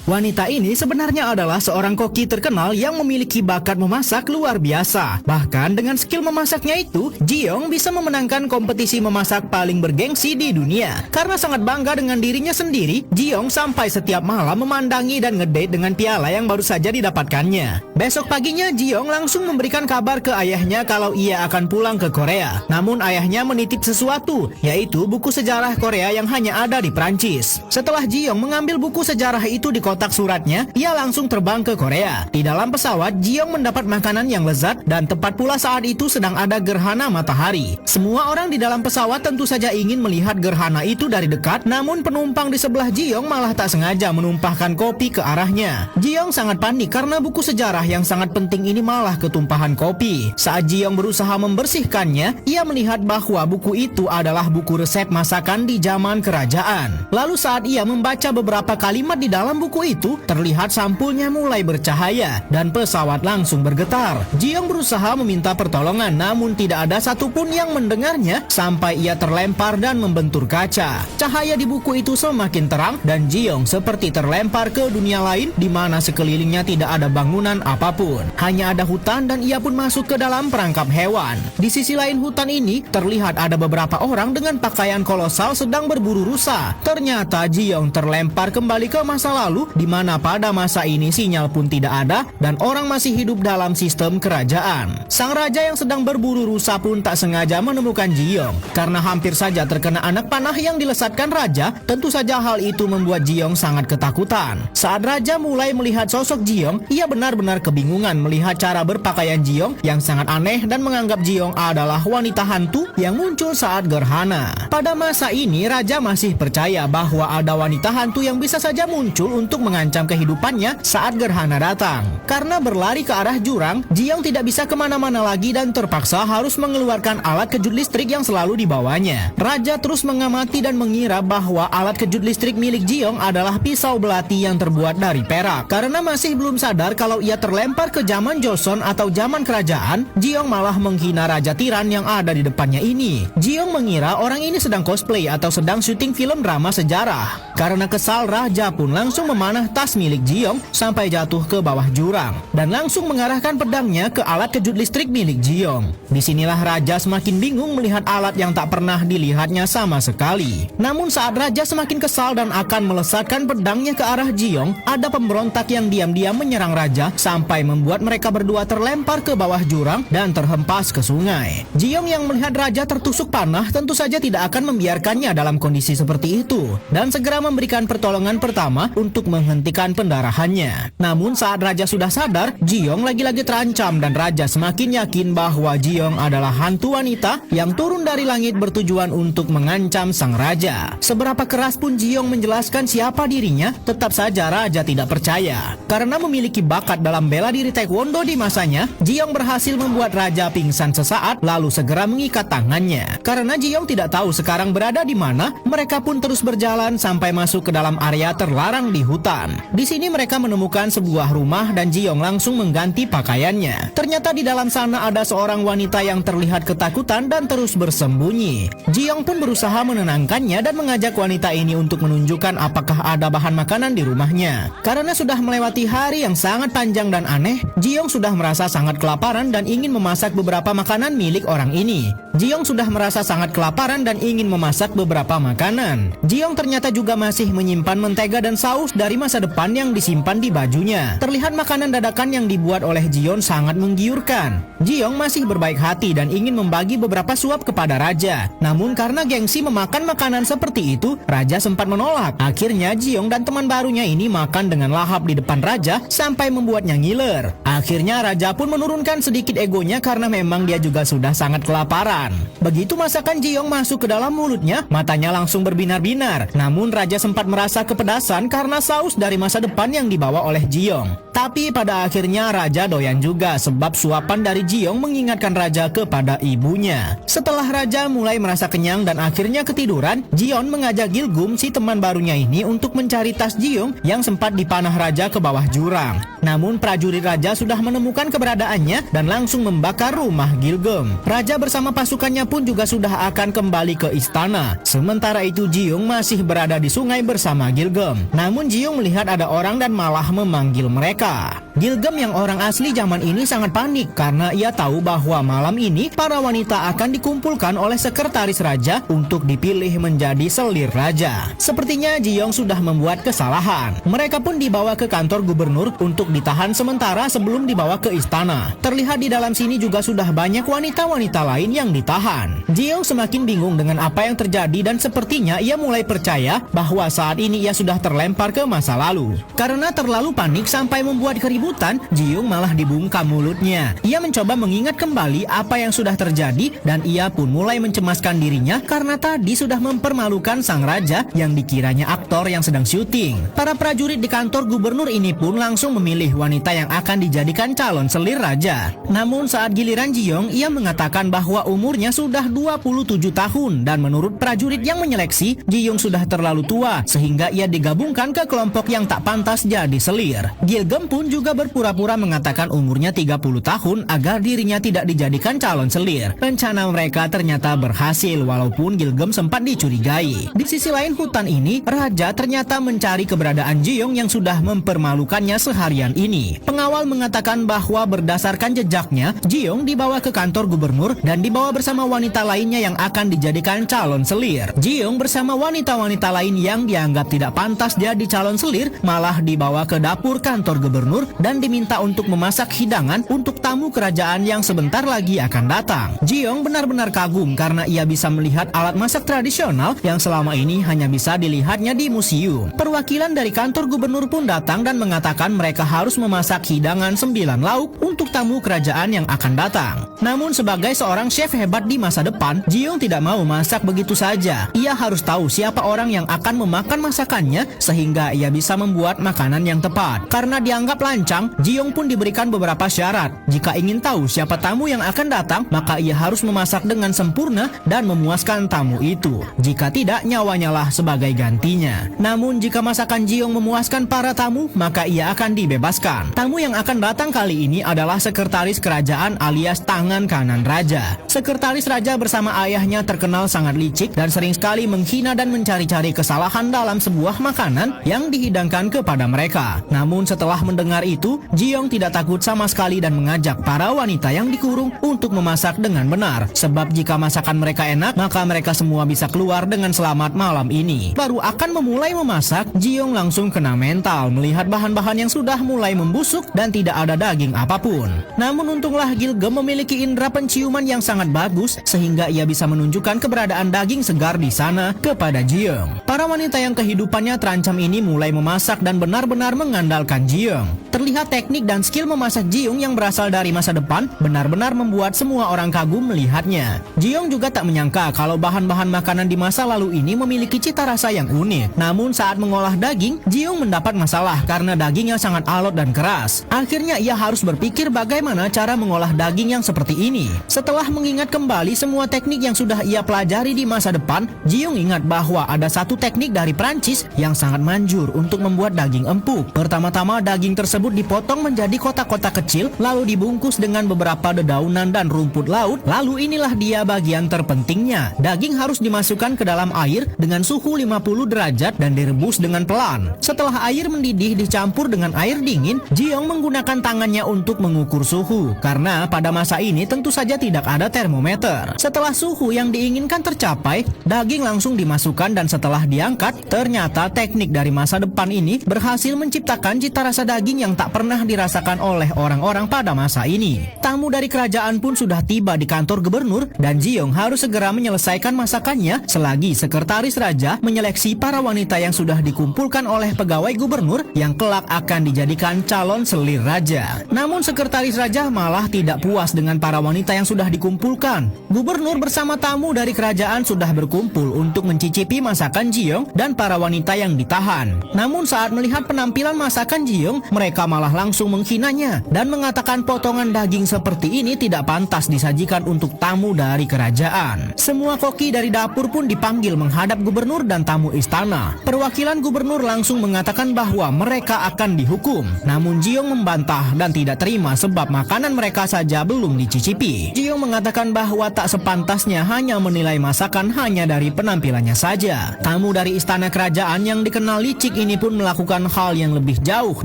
Wanita ini sebenarnya adalah seorang koki terkenal yang memiliki bakat memasak luar biasa. Bahkan dengan skill memasaknya itu, Ji-young bisa memenangkan kompetisi memasak paling bergengsi di dunia. Karena sangat bangga dengan dirinya sendiri, Ji-young sampai setiap malam memandangi dan ngedate dengan piala yang baru saja didapatkannya. Besok paginya, Ji-young langsung memberikan kabar ke ayahnya kalau ia akan pulang ke Korea. Namun ayahnya menitip sesuatu, yaitu buku sejarah Korea yang hanya ada di Prancis. Setelah Ji-young mengambil buku sejarah itu di kotak suratnya, ia langsung terbang ke Korea. Di dalam pesawat, Ji-young mendapat makanan yang lezat dan tepat pula saat itu sedang ada gerhana matahari. Semua orang di dalam pesawat tentu saja ingin melihat gerhana itu dari dekat, namun penumpang di sebelah Ji-young malah tak sengaja menumpahkan kopi ke arahnya. Ji-young sangat panik karena buku sejarah yang sangat penting ini malah ketumpahan kopi. Saat Ji-young berusaha membersihkannya, ia melihat bahwa buku itu adalah buku resep masakan di zaman kerajaan. Lalu saat ia membaca beberapa kalimat di dalam buku itu, terlihat sampulnya mulai bercahaya dan pesawat langsung bergetar. Ji-young berusaha meminta pertolongan, namun tidak ada satupun yang mendengarnya sampai ia terlempar dan membentur kaca. Cahaya di buku itu semakin terang dan Ji-young seperti terlempar ke dunia lain di mana sekelilingnya tidak ada bangunan apapun. Hanya ada hutan dan ia pun masuk ke dalam perangkap hewan. Di sisi lain hutan ini terlihat ada beberapa orang dengan pakaian kolosal sedang berburu rusa. Ternyata Ji-young terlempar kembali ke masa lalu di mana pada masa ini sinyal pun tidak ada dan orang masih hidup dalam sistem kerajaan. Sang raja yang sedang berburu rusa pun tak sengaja menemukan Ji-young. Karena hampir saja terkena anak panah yang dilesatkan raja, tentu saja hal itu membuat Ji-young sangat ketakutan. Saat raja mulai melihat sosok Ji-young, ia benar-benar kebingungan melihat cara berpakaian Ji-young yang sangat aneh dan menganggap Ji-young adalah wanita hantu yang muncul saat gerhana. Pada masa ini raja masih percaya bahwa ada wanita hantu yang bisa saja muncul untuk mengancam kehidupannya saat gerhana datang. Karena berlari ke arah jurang, Ji-young tidak bisa kemana-mana lagi dan terpaksa harus mengeluarkan alat kejut listrik yang selalu dibawanya. Raja terus mengamati dan mengira bahwa alat kejut listrik milik Ji-young adalah pisau belati yang terbuat dari perak. Karena masih belum sadar kalau ia terlempar ke zaman Joseon atau zaman kerajaan, Ji-young malah menghina raja tiran yang ada di depannya ini. Ji-young mengira orang ini sedang cosplay atau sedang syuting film drama sejarah. Karena kesal, raja pun langsung memanah tas milik Ji-young sampai jatuh ke bawah jurang dan langsung mengarahkan pedangnya ke alat kejut listrik milik Ji-young. Disinilah raja semakin bingung melihat alat yang tak pernah dilihatnya sama sekali. Namun saat raja semakin kesal dan akan melesatkan pedangnya ke arah Ji-young, ada pemberontak yang diam-diam menyerang raja sampai membuat mereka berdua terlempar ke bawah jurang dan terhempas ke sungai. Ji-young yang melihat raja tertusuk panah tentu saja tidak akan membiarkannya dalam kondisi seperti itu dan segera memberikan pertolongan pertama untuk menghentikan pendarahannya. Namun saat raja sudah sadar, Ji-young lagi-lagi terancam dan raja semakin yakin bahwa Ji-young adalah hantu wanita yang turun dari langit bertujuan untuk mengancam sang raja. Seberapa keras pun Ji-young menjelaskan siapa dirinya, tetap saja raja tidak percaya. Karena memiliki bakat dalam bela diri taekwondo di masanya, Ji-young berhasil membuat raja pingsan sesaat lalu segera mengikat tangannya. Karena Ji-young tidak tahu sekarang berada di mana, mereka pun terus berjalan sampai masuk ke dalam area terlarang di hutan. Di sini mereka menemukan sebuah rumah dan Ji-young langsung mengganti pakaiannya. Ternyata di dalam sana ada seorang wanita yang terlihat ketakutan dan terus bersembunyi. Ji-young pun berusaha menenangkannya dan mengajak wanita ini untuk menunjukkan apakah ada bahan makanan di rumahnya. Karena sudah melewati hari yang sangat panjang dan aneh, Ji-young sudah merasa sangat kelaparan dan ingin memasak beberapa makanan milik orang ini. Ji-young sudah merasa sangat kelaparan dan ingin memasak beberapa makanan. Ji-young ternyata juga masih menyimpan mentega dan saus dari masa depan yang disimpan di bajunya. Terlihat makanan dadakan yang dibuat oleh Ji-young sangat menggiurkan. Ji-young masih berbaik hati dan ingin membagi beberapa suap kepada raja. Namun karena gengsi memakan makanan seperti itu, raja sempat menolak. Akhirnya Ji-young dan teman barunya ini makan dengan lahap di depan raja sampai membuatnya ngiler. Akhirnya raja pun menurunkan sedikit egonya karena memang dia juga sudah sangat kelaparan. Begitu masakan Ji-young masuk ke dalam mulutnya, matanya langsung berbinar-binar. Namun raja sempat merasa kepedasan karena saus dari masa depan yang dibawa oleh Ji-young. Tapi pada akhirnya raja doyan juga sebab suapan dari Ji-young mengingatkan raja kepada ibunya. Setelah raja mulai merasa kenyang dan akhirnya ketiduran, Ji-young mengajak Gilgum si teman barunya ini untuk mencari tas Ji-young yang sempat dipanah raja ke bawah jurang. Namun prajurit raja sudah menemukan keberadaannya dan langsung membakar rumah Gilgum. Raja bersama pasukannya pun juga sudah akan kembali ke istana. Sementara itu Ji-young masih berada di sungai sungai bersama Gilgem. Namun Jiung melihat ada orang dan malah memanggil mereka. Gilgem yang orang asli zaman ini sangat panik karena ia tahu bahwa malam ini para wanita akan dikumpulkan oleh sekretaris raja untuk dipilih menjadi selir raja. Sepertinya Jiung sudah membuat kesalahan. Mereka pun dibawa ke kantor gubernur untuk ditahan sementara sebelum dibawa ke istana. Terlihat di dalam sini juga sudah banyak wanita-wanita lain yang ditahan. Jiung semakin bingung dengan apa yang terjadi dan sepertinya ia mulai percaya bahwa saat ini ia sudah terlempar ke masa lalu. Karena terlalu panik sampai membuat keributan, Jiung malah dibungkam mulutnya. Ia mencoba mengingat kembali apa yang sudah terjadi dan ia pun mulai mencemaskan dirinya karena tadi sudah mempermalukan sang raja yang dikiranya aktor yang sedang syuting. Para prajurit di kantor gubernur ini pun langsung memilih wanita yang akan dijadikan calon selir raja. Namun saat giliran Jiung, ia mengatakan bahwa umurnya sudah 27 tahun dan menurut prajurit yang menyeleksi, Jiung sudah terlalu tua sehingga ia digabungkan ke kelompok yang tak pantas jadi selir. Gilgem pun juga berpura-pura mengatakan umurnya 30 tahun agar dirinya tidak dijadikan calon selir. Rencana mereka ternyata berhasil walaupun Gilgem sempat dicurigai. Di sisi lain hutan ini, raja ternyata mencari keberadaan Jiung yang sudah mempermalukannya seharian ini. Pengawal mengatakan bahwa berdasarkan jejaknya, Jiung dibawa ke kantor gubernur dan dibawa bersama wanita lainnya yang akan dijadikan calon selir. Jiung bersama wanita-wanita lain yang dianggap tidak pantas jadi calon selir malah dibawa ke dapur kantor gubernur dan diminta untuk memasak hidangan untuk tamu kerajaan yang sebentar lagi akan datang. Jiung benar-benar kagum karena ia bisa melihat alat masak tradisional yang selama ini hanya bisa dilihatnya di museum. Perwakilan dari kantor gubernur pun datang dan mengatakan mereka harus memasak hidangan 9 lauk untuk tamu kerajaan yang akan datang. Namun sebagai seorang chef hebat di masa depan, Jiung tidak mau masak begitu saja. Ia harus tahu siapa orang yang akan memakan masakannya sehingga ia bisa membuat makanan yang tepat. Karena dianggap lancang, Jiung pun diberikan beberapa syarat. Jika ingin tahu siapa tamu yang akan datang, maka ia harus memasak dengan sempurna dan memuaskan tamu itu. Jika tidak, nyawanya lah sebagai gantinya. Namun jika masakan Jiung memuaskan para tamu, maka ia akan dibebaskan. Tamu yang akan datang kali ini adalah sekretaris kerajaan alias tangan kanan raja. Sekretaris raja bersama ayahnya terkenal sangat licik dan sering sekali menghina dan mencari-cari kesalahan dalam sebuah makanan yang dihidangkan kepada mereka. Namun setelah mendengar itu, Jiung tidak takut sama sekali dan mengajak para wanita yang dikurung untuk memasak dengan benar. Sebab jika masakan mereka enak, maka mereka semua bisa keluar dengan selamat malam ini. Baru akan memulai memasak, Jiung langsung kena mental melihat bahan-bahan yang sudah mulai membusuk dan tidak ada daging apapun. Namun untunglah Gilgem memiliki indera penciuman yang sangat bagus sehingga ia bisa menunjukkan keberadaan daging segar di sana kepada Jiung. Para wanita yang kehidupannya terancam ini mulai memasak dan benar-benar mengandalkan Jiung. Terlihat teknik dan skill memasak Jiung yang berasal dari masa depan benar-benar membuat semua orang kagum melihatnya. Jiung juga tak menyangka kalau bahan-bahan makanan di masa lalu ini memiliki cita rasa yang unik. Namun saat mengolah daging, Jiung mendapat masalah karena dagingnya sangat alot dan keras. Akhirnya ia harus berpikir bagaimana cara mengolah daging yang seperti ini. Setelah mengingat kembali semua teknik yang sudah ia pelajari di masa depan, Jiung ingat bahwa ada satu teknik dari Prancis yang sangat manjur untuk membuat daging empuk. Pertama-tama daging tersebut dipotong menjadi kotak-kotak kecil, lalu dibungkus dengan beberapa dedaunan dan rumput laut. Lalu inilah dia bagian terpentingnya. Daging harus dimasukkan ke dalam air dengan suhu 50 derajat dan direbus dengan pelan. Setelah air mendidih dicampur dengan air dingin, Jiung menggunakan tangannya untuk mengukur suhu. Karena pada masa ini tentu saja tidak ada termometer. Setelah suhu yang diinginkan tercapai, daging langsung dimasukkan dan setelah diangkat, ternyata teknik dari masa depan ini berhasil menciptakan cita rasa daging yang tak pernah dirasakan oleh orang-orang pada masa ini. Tamu dari kerajaan pun sudah tiba di kantor gubernur dan Jiung harus segera menyelesaikan masakannya selagi sekretaris raja menyeleksi para wanita yang sudah dikumpulkan oleh pegawai gubernur yang kelak akan dijadikan calon selir raja. Namun sekretaris raja malah tidak puas dengan para wanita yang sudah dikumpulkan. Gubernur bersama tamu dari kerajaan sudah berkumpul untuk mencicipi masakan Jiung dan para wanita yang ditahan. Namun saat melihat penampilan masakan Jiung, mereka mereka malah langsung menghinanya dan mengatakan potongan daging seperti ini tidak pantas disajikan untuk tamu dari kerajaan. Semua koki dari dapur pun dipanggil menghadap gubernur dan tamu istana. Perwakilan gubernur langsung mengatakan bahwa mereka akan dihukum. Namun Jiong membantah dan tidak terima sebab makanan mereka saja belum dicicipi. Jiong mengatakan bahwa tak sepantasnya hanya menilai masakan hanya dari penampilannya saja. Tamu dari istana kerajaan yang dikenal licik ini pun melakukan hal yang lebih jauh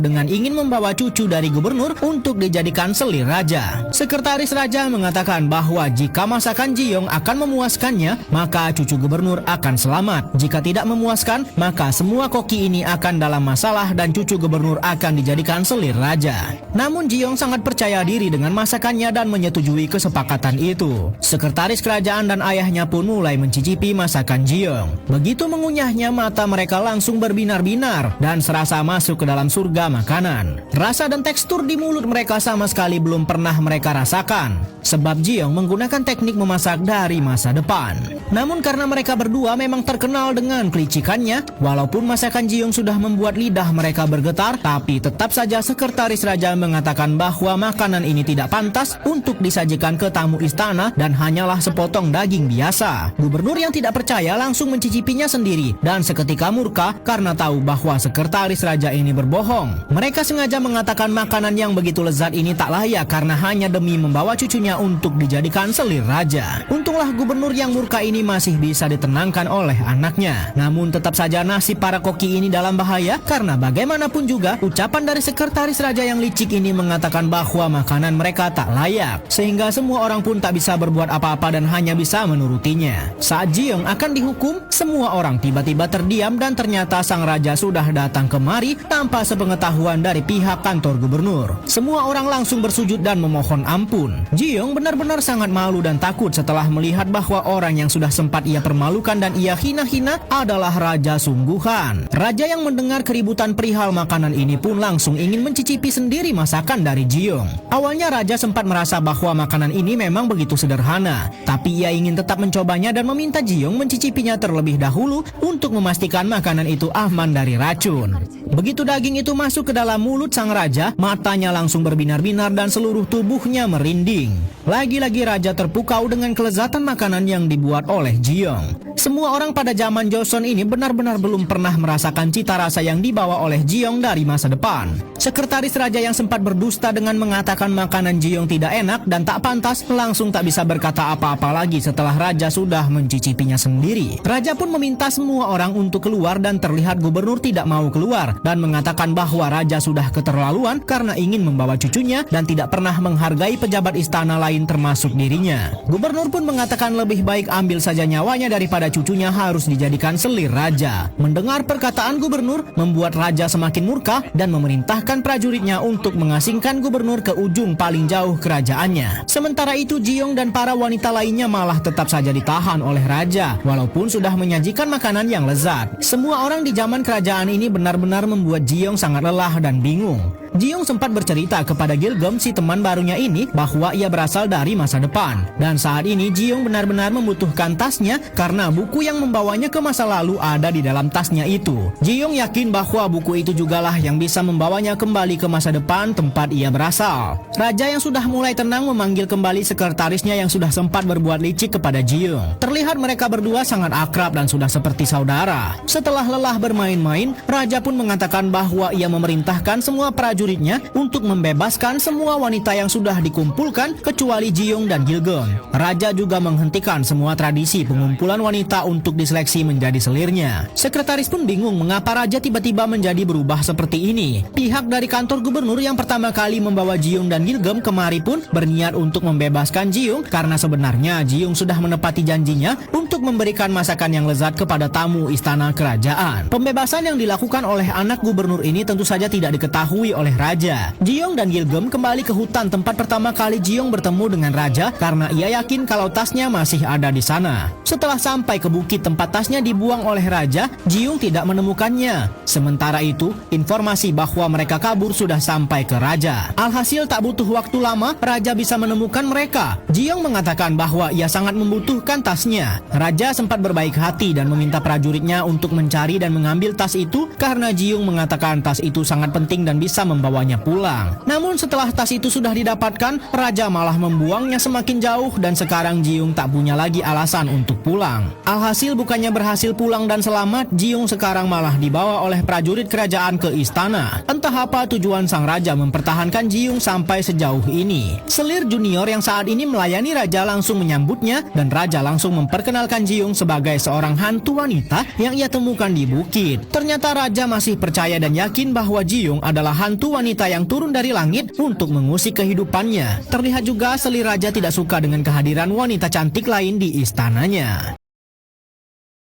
dengan ingin membawa cucu dari gubernur untuk dijadikan selir raja. Sekretaris raja mengatakan bahwa jika masakan Jiong akan memuaskannya, maka cucu gubernur akan selamat. Jika tidak memuaskan, maka semua koki ini akan dalam masalah dan cucu gubernur akan dijadikan selir raja. Namun Jiong sangat percaya diri dengan masakannya dan menyetujui kesepakatan itu. Sekretaris kerajaan dan ayahnya pun mulai mencicipi masakan Jiong. Begitu mengunyahnya, mata mereka langsung berbinar-binar dan serasa masuk ke dalam surga makanan. Rasa dan tekstur di mulut mereka sama sekali belum pernah mereka rasakan, sebab Jiong menggunakan teknik memasak dari masa depan. Namun karena mereka berdua memang terkenal dengan kelicikannya, walaupun masakan Jiong sudah membuat lidah mereka bergetar, tapi tetap saja sekretaris raja mengatakan bahwa makanan ini tidak pantas untuk disajikan ke tamu istana dan hanyalah sepotong daging biasa. Gubernur yang tidak percaya langsung mencicipinya sendiri dan seketika murka karena tahu bahwa sekretaris raja ini berbohong. Mereka sengaja mengatakan makanan yang begitu lezat ini tak layak karena hanya demi membawa cucunya untuk dijadikan selir raja. Untunglah gubernur yang murka ini masih bisa ditenangkan oleh anaknya. Namun tetap saja nasib para koki ini dalam bahaya karena bagaimanapun juga ucapan dari sekretaris raja yang licik ini mengatakan bahwa makanan mereka tak layak, sehingga semua orang pun tak bisa berbuat apa-apa dan hanya bisa menurutinya. Saat Jiong akan dihukum, semua orang tiba-tiba terdiam dan ternyata sang raja sudah datang kemari tanpa sepengetahuan dari pihak kantor gubernur. Semua orang langsung bersujud dan memohon ampun. Jiong benar-benar sangat malu dan takut setelah melihat bahwa orang yang sudah sempat ia permalukan dan ia hina-hina adalah raja sungguhan. Raja yang mendengar keributan perihal makanan ini pun langsung ingin mencicipi sendiri masakan dari Jiong. Awalnya raja sempat merasa bahwa makanan ini memang begitu sederhana, tapi ia ingin tetap mencobanya dan meminta Jiong mencicipinya terlebih dahulu untuk memastikan makanan itu aman dari racun. Begitu daging itu masuk ke dalam mulut sang raja, matanya langsung berbinar-binar dan seluruh tubuhnya merinding. Lagi-lagi raja terpukau dengan kelezatan makanan yang dibuat oleh Jiong. Semua orang pada zaman Joseon ini benar-benar belum pernah merasakan cita rasa yang dibawa oleh Jiong dari masa depan. Sekretaris raja yang sempat berdusta dengan mengatakan makanan Jiong tidak enak dan tak pantas langsung tak bisa berkata apa-apa lagi setelah raja sudah mencicipinya sendiri. Raja pun meminta semua orang untuk keluar dan terlihat gubernur tidak mau keluar dan mengatakan bahwa raja sudah keterlaluan karena ingin membawa cucunya dan tidak pernah menghargai pejabat istana lain termasuk dirinya. Gubernur pun mengatakan lebih baik ambil saja nyawanya daripada cucunya harus dijadikan selir raja. Mendengar perkataan gubernur membuat raja semakin murka dan memerintahkan prajuritnya untuk mengasingkan gubernur ke ujung paling jauh kerajaannya. Sementara itu Jiong dan para wanita lainnya malah tetap saja ditahan oleh raja walaupun sudah menyajikan makanan yang lezat. Semua orang di zaman kerajaan ini benar-benar membuat Jiong sangat lelah dan bingung. Jiong sempat bercerita kepada Gilgum si teman barunya ini bahwa ia berasal dari masa depan dan saat ini Jiong benar-benar membutuhkan tasnya karena buku yang membawanya ke masa lalu ada di dalam tasnya itu. Jiong yakin bahwa buku itu jugalah yang bisa membawanya kembali ke masa depan tempat ia berasal. Raja yang sudah mulai tenang memanggil kembali sekretarisnya yang sudah sempat berbuat licik kepada Jiong. Terlihat mereka berdua sangat akrab dan sudah seperti saudara. Setelah lelah bermain-main, raja pun mengatakan bahwa ia memerintahkan semua prajuritnya untuk membebaskan semua wanita yang sudah dikumpulkan kecuali Jiong dan Gilgum. Raja juga menghentikan semua tradisi pengumpulan wanita untuk diseleksi menjadi selirnya. Sekretaris pun bingung mengapa raja tiba-tiba menjadi berubah seperti ini. Pihak dari kantor gubernur yang pertama kali membawa Jiong dan Gilgum kemari pun berniat untuk membebaskan Jiong karena sebenarnya Jiong sudah menepati janjinya untuk memberikan masakan yang lezat kepada tamu istana kerajaan. Pembebasan yang dilakukan oleh anak gubernur ini tentu saja tidak diketahui oleh raja. Jiong dan Gilgum kembali ke hutan tempat pertama kali Jiong bertemu dengan raja karena ia yakin kalau tasnya masih ada di sana. Setelah sampai ke bukit tempat tasnya dibuang oleh raja, Jiong tidak menemukannya. Sementara itu, informasi bahwa mereka kabur sudah sampai ke raja. Alhasil tak butuh waktu lama, raja bisa menemukan mereka. Jiong mengatakan bahwa ia sangat membutuhkan tasnya. Raja sempat berbaik hati dan meminta prajuritnya untuk mencari dan mengambil tas itu karena Jiong mengatakan tas itu sangat penting dan bisa membantu membawanya pulang. Namun setelah tas itu sudah didapatkan, Raja malah membuangnya semakin jauh dan sekarang Ji-young tak punya lagi alasan untuk pulang. Alhasil bukannya berhasil pulang dan selamat, Ji-young sekarang malah dibawa oleh prajurit kerajaan ke istana. Entah apa tujuan sang raja mempertahankan Ji-young sampai sejauh ini. Selir junior yang saat ini melayani raja langsung menyambutnya dan raja langsung memperkenalkan Ji-young sebagai seorang hantu wanita yang ia temukan di bukit. Ternyata raja masih percaya dan yakin bahwa Ji-young adalah hantu wanita yang turun dari langit untuk mengusik kehidupannya. Terlihat juga selir raja tidak suka dengan kehadiran wanita cantik lain di istananya.